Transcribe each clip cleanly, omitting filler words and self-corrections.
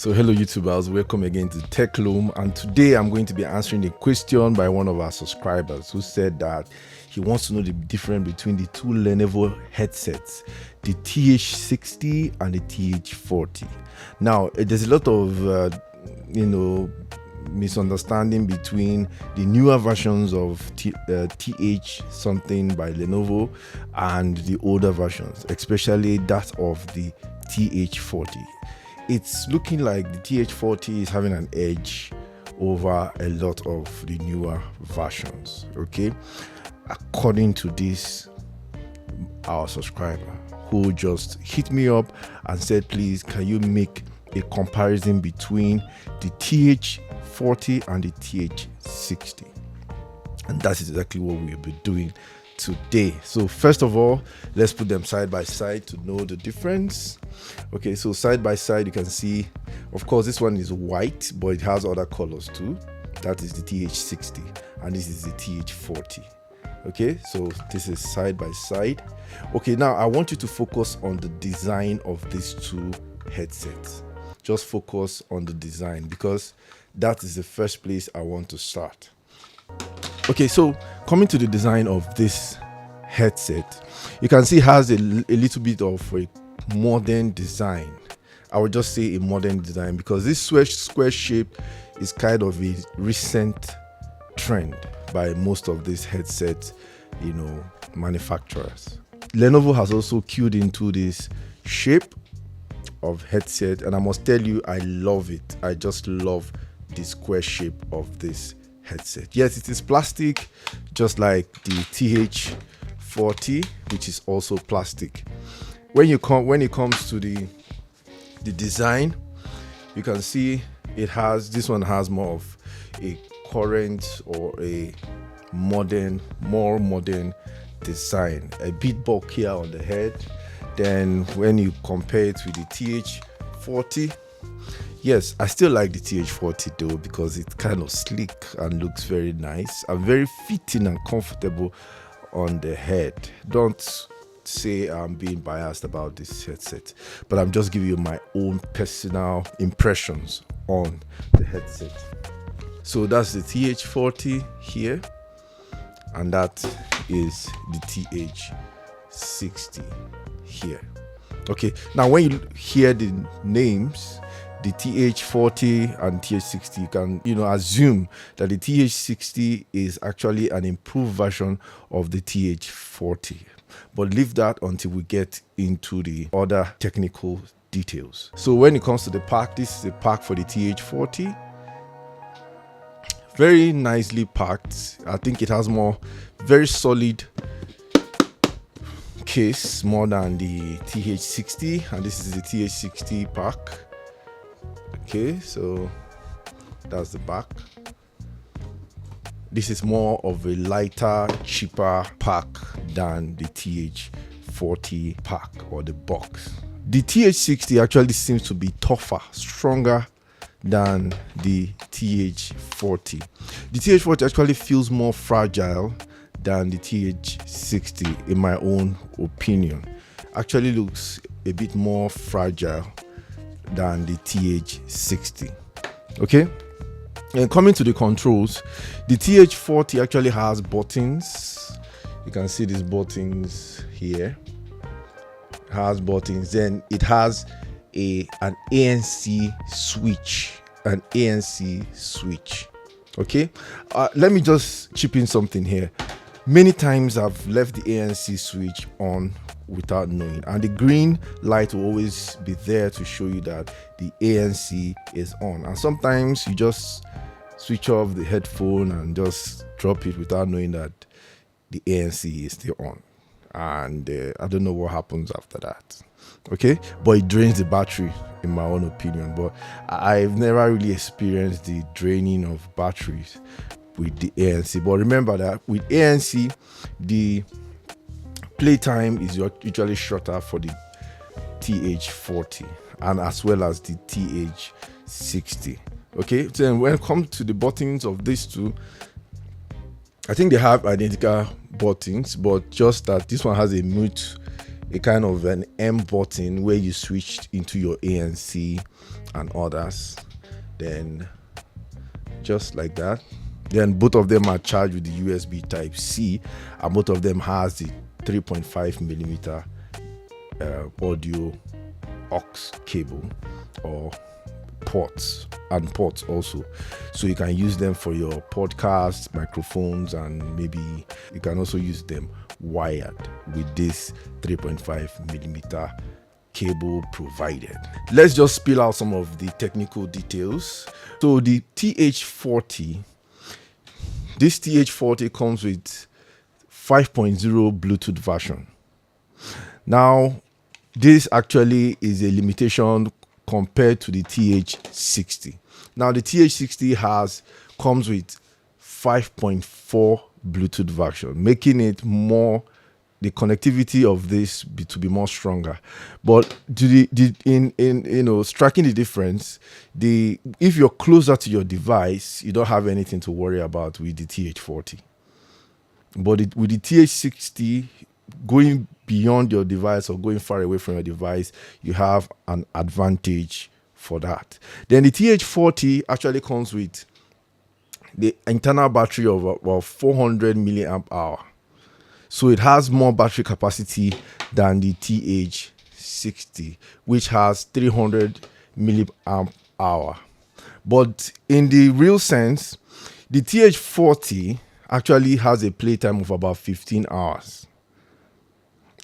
So hello YouTubers, welcome again to Tech Loom, and today I'm going to be answering a question by one of our subscribers who said that he wants to know the difference between the two Lenovo headsets, the TH60 and the TH40. Now there's a lot of misunderstanding between the newer versions of TH something by Lenovo and the older versions, especially that of the TH40. It's looking like the TH40 is having an edge over a lot of the newer versions. Okay, according to this, our subscriber who just hit me up and said, please, can you make a comparison between the TH40 and the TH60? And that's exactly what we'll be doing today. So first of all, let's put them side by side to know the difference. Okay, so side by side you can see, of course, this one is white, but it has other colors too. That is the TH60 and this is the TH40. Okay, so this is side by side. Okay, now I want you to focus on the design of these two headsets. Just focus on the design because that is the first place I want to start. Okay, so coming to the design of this headset, you can see it has a little bit of a modern design. I would just say a modern design because this square shape is kind of a recent trend by most of these headset manufacturers. Lenovo has also cued into this shape of headset, and I must tell you, I love it. I just love the square shape of this headset. Yes, it is plastic, just like the TH40, which is also plastic. When it comes to the design, you can see this one has more of a current or a more modern design, a bit bulkier on the head. Then when you compare it with the TH40, yes, I still like the TH40 though because it's kind of sleek and looks very nice and very fitting and comfortable on the head. Don't say I'm being biased about this headset, but I'm just giving you my own personal impressions on the headset. So that's the TH40 here, and that is the TH60 here. Okay, now when you hear the names, the TH40 and TH60, you can assume that the TH60 is actually an improved version of the TH40, but leave that until we get into the other technical details. So when it comes to the pack, this is a pack for the TH40, very nicely packed. I think it has very solid case more than the TH60, and this is the TH60 pack. Okay, so that's the back. This is more of a lighter, cheaper pack than the TH40 pack or the box. The TH60 actually seems to be tougher, stronger than the TH40. The TH40 actually feels more fragile than the TH60 in my own opinion. Actually looks a bit more fragile than the TH60. Okay, and coming to the controls, the TH40 actually has buttons. You can see these buttons here. It has buttons. Then it has an ANC switch. Okay, let me just chip in something here. Many times I've left the ANC switch on without knowing, and the green light will always be there to show you that the ANC is on, and sometimes you just switch off the headphone and just drop it without knowing that the ANC is still on, and I don't know what happens after that. Okay, but it drains the battery in my own opinion, but I've never really experienced the draining of batteries with the ANC. But remember that with ANC, the playtime is usually shorter for the TH40 and as well as the TH60. Okay, then when it comes to the buttons of these two, I think they have identical buttons, but just that this one has a mute a kind of an M button where you switch into your ANC and others. Then just like that. Then both of them are charged with the USB type C, and both of them has the 3.5 millimeter audio aux cable or ports also, so you can use them for your podcasts, microphones, and maybe you can also use them wired with this 3.5 millimeter cable provided. Let's just spill out some of the technical details. So the TH40, this TH40 comes with 5.0 Bluetooth version. Now, this actually is a limitation compared to the TH60. Now, the TH60 comes with 5.4 Bluetooth version, making it more, the connectivity of this to be more stronger. But in striking the difference, if you're closer to your device, you don't have anything to worry about with the TH40. But with the TH60, going beyond your device or going far away from your device, you have an advantage for that. Then the TH40 actually comes with the internal battery of about 400 milliamp hour. So it has more battery capacity than the TH60, which has 300 milliamp hour. But in the real sense, the TH40 actually has a playtime of about 15 hours,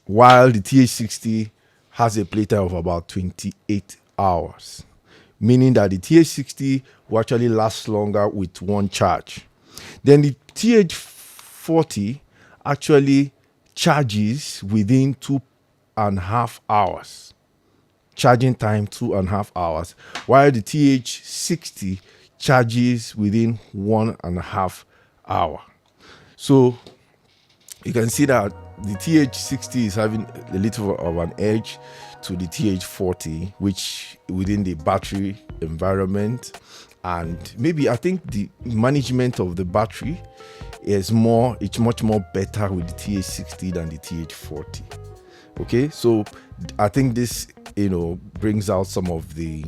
while the TH60 has a playtime of about 28 hours, meaning that the TH60 will actually last longer with one charge. Then the TH40 actually charges within 2.5 hours. Charging time 2.5 hours, while the TH60 charges within 1.5 hour. So you can see that the TH60 is having a little of an edge to the TH40, which within the battery environment, and maybe I think the management of the battery is much more better with the TH60 than the TH40. Okay, so I think this brings out some of the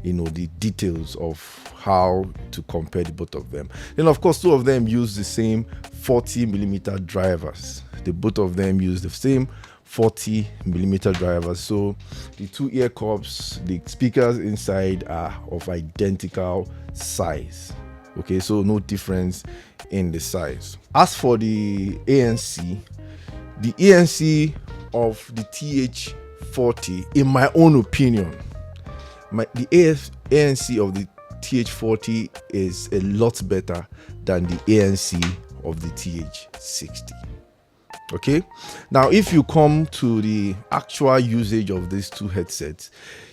the details of how to compare the both of them. Then of course, two of them use the same 40 millimeter drivers. Both of them use the same 40 millimeter drivers. So the two ear cups, the speakers inside are of identical size. Okay, so no difference in the size. As for the ANC of the TH40, in my own opinion, the ANC of the TH40 is a lot better than the ANC of the TH60. Okay, now if you come to the actual usage of these two headsets,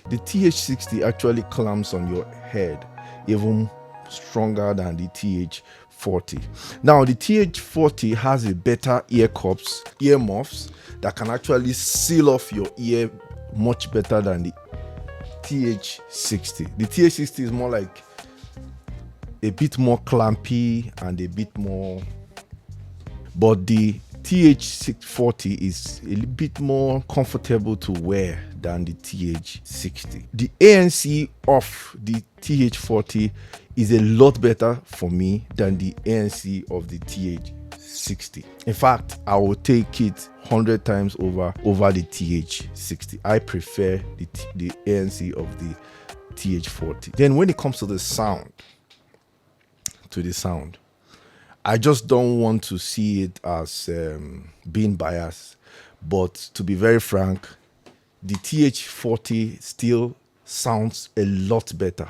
the TH60 actually clamps on your head even stronger than the TH40. Now the TH40 has a better ear muffs that can actually seal off your ear much better than the TH60. The TH60 is more like a bit more clampy and a bit more, but the TH40 is a bit more comfortable to wear than the TH60. The ANC of the TH40 is a lot better for me than the ANC of the TH60. In fact, I will take it 100 times over the TH60. I prefer the ANC of the TH40. Then when it comes to the sound, I just don't want to see it as being biased, but to be very frank, the TH40 still sounds a lot better.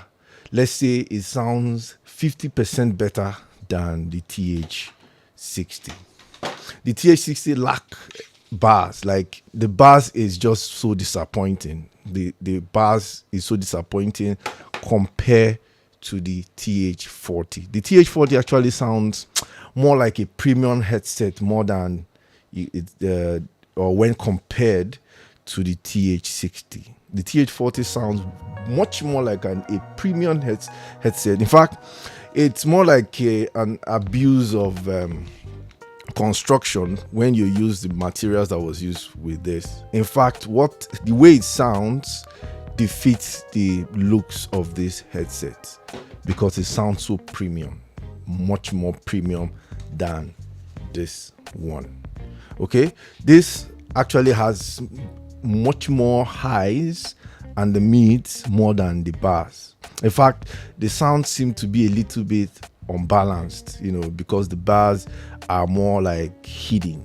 Let's say it sounds 50% better than the TH60. The TH60 lack bass. Like, the bass is just so disappointing. The bass is so disappointing compared to the TH40. The TH40 actually sounds more like a premium headset more than or when compared to the TH60. The TH40 sounds much more like a premium headset. In fact, it's more like an abuse of construction when you use the materials that was used with this. In fact, the way it sounds defeats the looks of this headset because it sounds so premium, much more premium than this one. Okay, this actually has much more highs and the mids more than the bars. In fact, the sound seems to be a little bit unbalanced, because the bars are more like hidden,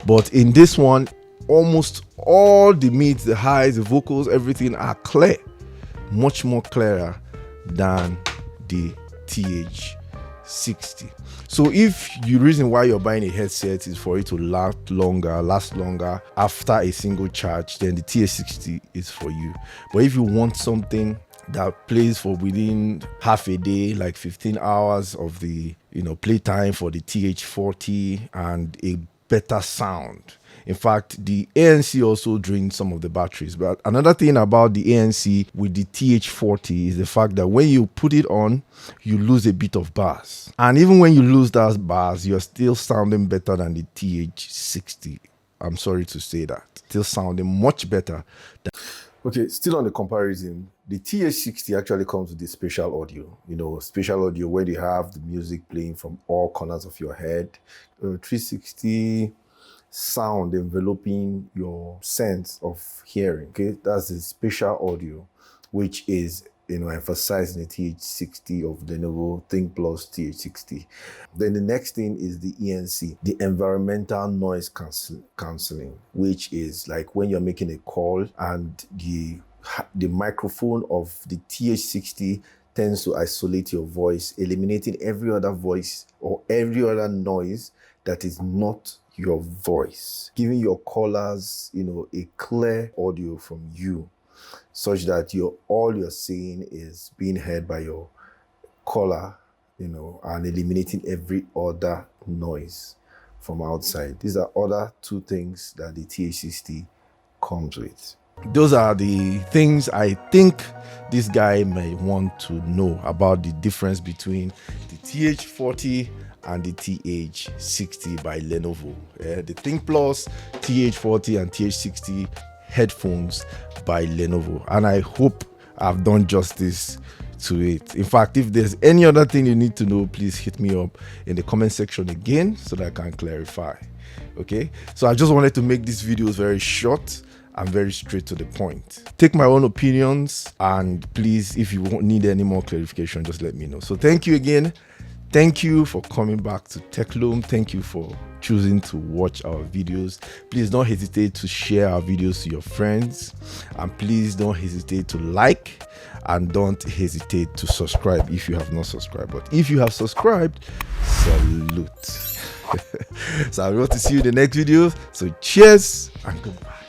but in this one, almost all the mids, the highs, the vocals, everything are clear, much more clearer than the TH60. So if the reason why you're buying a headset is for it to last longer after a single charge, then the TH60 is for you. But if you want something that plays for within half a day, like 15 hours of the playtime for the TH40 and a better sound. In fact, the ANC also drains some of the batteries. But another thing about the ANC with the TH40 is the fact that when you put it on, you lose a bit of bass. And even when you lose those bass, you're still sounding better than the TH60. I'm sorry to say that. Still sounding much better. Okay, still on the comparison, the TH60 actually comes with the spatial audio. Spatial audio where you have the music playing from all corners of your head. 360 sound enveloping your sense of hearing. Okay, that's the spatial audio, which is emphasized in the TH60 of Lenovo Thinkplus TH60. Then the next thing is the ENC, the environmental noise cancelling, which is like when you're making a call and the microphone of the TH60 tends to isolate your voice, eliminating every other voice or every other noise that is not your voice, giving your callers, a clear audio from you, such that all you're saying is being heard by your caller, and eliminating every other noise from outside. These are other two things that the TH60 comes with. Those are the things I think this guy may want to know about the difference between the TH40 and the TH60 by Lenovo. The Thinkplus, TH40 and TH60 headphones by Lenovo. And I hope I've done justice to it. In fact, if there's any other thing you need to know, please hit me up in the comment section again so that I can clarify. Okay, so I just wanted to make these videos very short and very straight to the point. Take my own opinions, and please, if you need any more clarification, just let me know. So thank you again. Thank you for coming back to TechLoom. Thank you for choosing to watch our videos. Please don't hesitate to share our videos to your friends, and please don't hesitate to like, and don't hesitate to subscribe if you have not subscribed. But if you have subscribed, salute. So I want to see you in the next video. So cheers and goodbye.